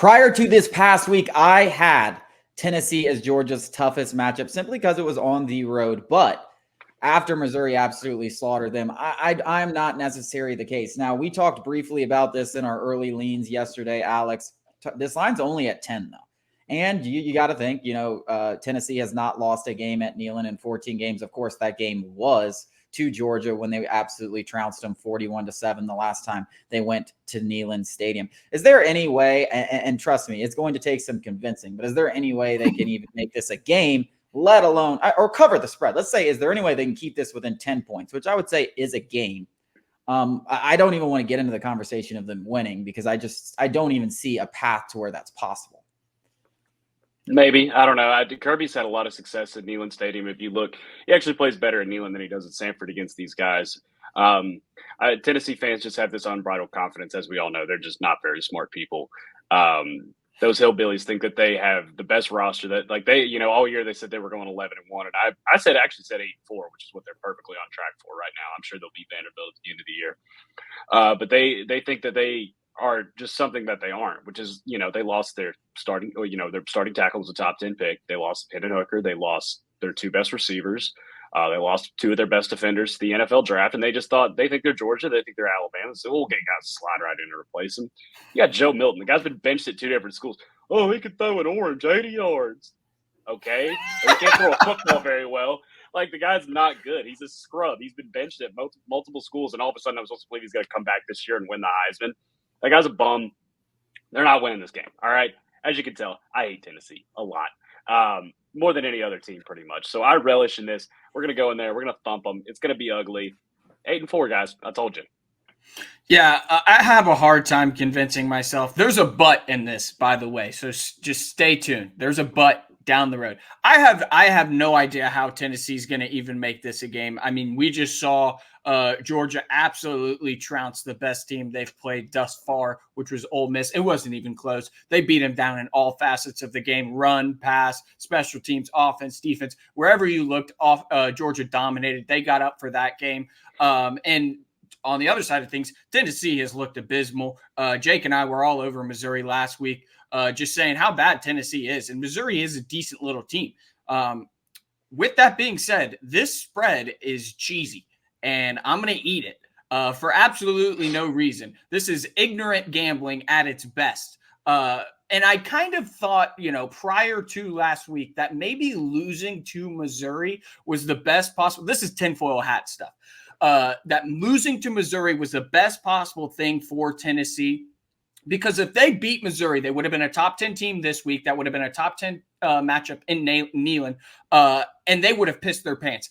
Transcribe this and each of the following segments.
Prior to this past week, I had Tennessee as Georgia's toughest matchup simply because it was on the road. But after Missouri absolutely slaughtered them, I'm not necessarily the case. Now, we talked briefly about this in our early leans yesterday, Alex. This line's only at 10, though. And you got to think, Tennessee has not lost a game at Neyland in 14 games. Of course, that game was to Georgia when they absolutely trounced them 41-7 the last time they went to Neyland Stadium. Is there any way, and trust me, it's going to take some convincing, but is there any way they can even make this a game, let alone, or cover the spread? Let's say, is there any way they can keep this within 10 points, which I would say is a game? I don't even want to get into the conversation of them winning because I don't even see a path to where that's possible. Maybe. I don't know. Kirby's had a lot of success at Neyland Stadium. If you look, he actually plays better at Neyland than he does at Sanford against these guys. Tennessee fans just have this unbridled confidence, as we all know. They're just not very smart people. Those hillbillies think that they have the best roster that, like, they, all year they said they were going 11-1. And I actually said 8-4, which is what they're perfectly on track for right now. I'm sure they'll beat Vanderbilt at the end of the year. But they think that they are just something that they aren't, which is, they lost their starting tackle was a top 10 pick. They lost Hendon Hooker. They lost their two best receivers. They lost two of their best defenders to the NFL draft, and they think they're Georgia. They think they're Alabama. So we'll get guys to slide right in to replace him. You got Joe Milton. The guy's been benched at two different schools. Oh, he can throw an orange 80 yards. Okay. He can't throw a football very well. Like, the guy's not good. He's a scrub. He's been benched at multiple schools, and all of a sudden I'm supposed to believe he's going to come back this year and win the Heisman. That guy's a bum. They're not winning this game, all right? As you can tell, I hate Tennessee a lot, more than any other team pretty much. So I relish in this. We're going to go in there. We're going to thump them. It's going to be ugly. 8-4, guys. I told you. Yeah, I have a hard time convincing myself. There's a but in this, by the way, so just stay tuned. There's a but down the road. I have no idea how Tennessee's going to even make this a game. I mean, we just saw Georgia absolutely trounce the best team they've played thus far, which was Ole Miss. It wasn't even close. They beat them down in all facets of the game: run, pass, special teams, offense, defense. Wherever you looked, Georgia dominated. They got up for that game. And on the other side of things, Tennessee has looked abysmal. Jake and I were all over Missouri last week, just saying how bad Tennessee is. And Missouri is a decent little team. With that being said, this spread is cheesy, and I'm going to eat it for absolutely no reason. This is ignorant gambling at its best. And I kind of thought, prior to last week that maybe losing to Missouri was the best possible. This is tinfoil hat stuff. That losing to Missouri was the best possible thing for Tennessee, because if they beat Missouri, they would have been a top 10 team this week. That would have been a top 10 matchup in Neyland, and they would have pissed their pants.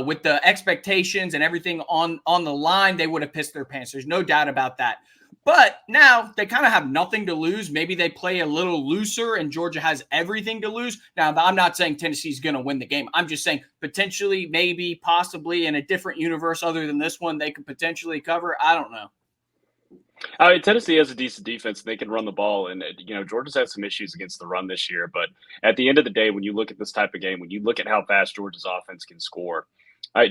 With the expectations and everything on the line, they would have pissed their pants. There's no doubt about that. But now they kind of have nothing to lose. Maybe they play a little looser and Georgia has everything to lose. Now, I'm not saying Tennessee's going to win the game. I'm just saying potentially, maybe, possibly in a different universe other than this one, they could potentially cover. I don't know. I mean, Tennessee has a decent defense. They can run the ball. And, Georgia's had some issues against the run this year. But at the end of the day, when you look at this type of game, when you look at how fast Georgia's offense can score,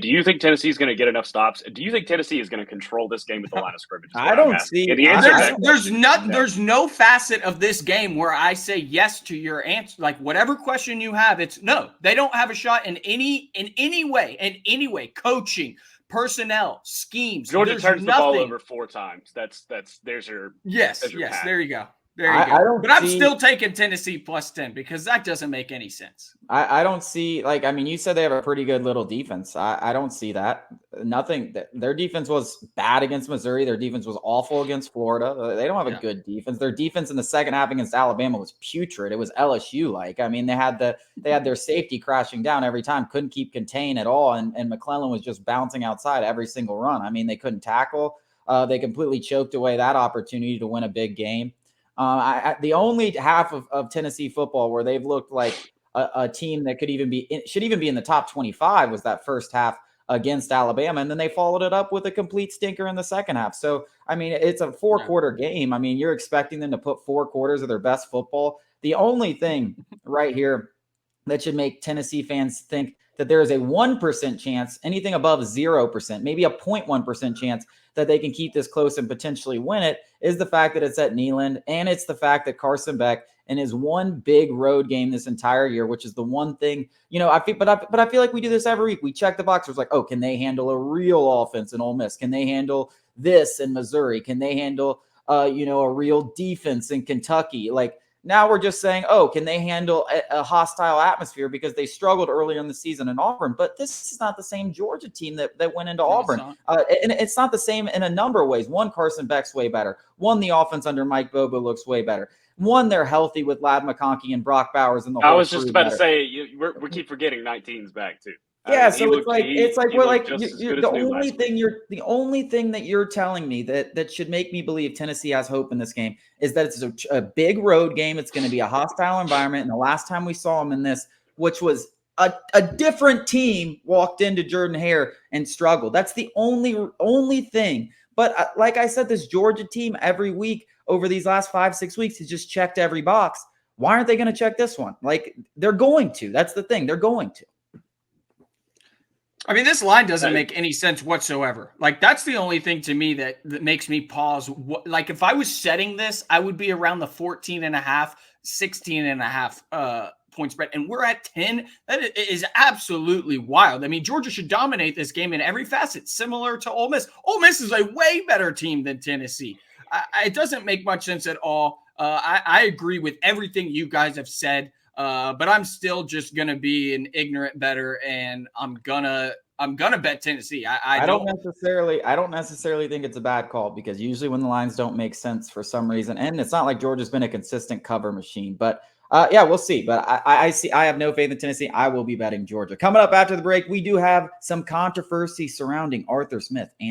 do you think Tennessee is going to get enough stops? Do you think Tennessee is going to control this game at the line of scrimmage? I don't see. The answer there's no facet of this game where I say yes to your answer. Like, whatever question you have, it's no. They don't have a shot in any way. Coaching, personnel, schemes. Georgia turns the ball over 4 times. There's your yes. path. There you go. But I'm still taking Tennessee plus 10 because that doesn't make any sense. I don't see, you said they have a pretty good little defense. I don't see that. Nothing. Their defense was bad against Missouri. Their defense was awful against Florida. They don't have a good defense. Their defense in the second half against Alabama was putrid. It was LSU-like. I mean, they had their safety crashing down every time, couldn't keep contained at all, and McClellan was just bouncing outside every single run. I mean, they couldn't tackle. They completely choked away that opportunity to win a big game. The only half of Tennessee football where they've looked like a team that should even be in the top 25 was that first half against Alabama, and then they followed it up with a complete stinker in the second half. So, I mean, it's a 4-quarter game. I mean, you're expecting them to put 4 quarters of their best football. The only thing right here that should make Tennessee fans think that there is a 1% chance, anything above 0%, maybe a 0.1% chance that they can keep this close and potentially win it, is the fact that it's at Neyland, and it's the fact that Carson Beck in his one big road game this entire year, which is the one thing, I feel like we do this every week. We check the box. It's like, oh, can they handle a real offense in Ole Miss? Can they handle this in Missouri? Can they handle a real defense in Kentucky? Like, now we're just saying, oh, can they handle a hostile atmosphere because they struggled earlier in the season in Auburn? But this is not the same Georgia team that went into Auburn. And it's not the same in a number of ways. One, Carson Beck's way better. One, the offense under Mike Bobo looks way better. One, they're healthy with Ladd McConkey and Brock Bowers and the whole I was just about better. to say, we keep forgetting 19's back too. Yeah, so the only thing that you're telling me that should make me believe Tennessee has hope in this game is that it's a big road game. It's going to be a hostile environment. And the last time we saw them in this, which was a different team, walked into Jordan-Hare and struggled. That's the only thing. But like I said, this Georgia team every week over these last 5-6 weeks has just checked every box. Why aren't they going to check this one? Like, they're going to. That's the thing. They're going to. I mean, this line doesn't make any sense whatsoever. Like, that's the only thing to me that makes me pause. Like, if I was setting this, I would be around the 14.5, 16.5 point spread. And we're at 10. That is absolutely wild. I mean, Georgia should dominate this game in every facet, similar to Ole Miss. Ole Miss is a way better team than Tennessee. It doesn't make much sense at all. I agree with everything you guys have said. But I'm still just gonna be an ignorant bettor, and I'm gonna bet Tennessee. I don't necessarily think it's a bad call, because usually when the lines don't make sense for some reason, and it's not like Georgia's been a consistent cover machine, but yeah, we'll see. But I have no faith in Tennessee. I will be betting Georgia. Coming up after the break, we do have some controversy surrounding Arthur Smith and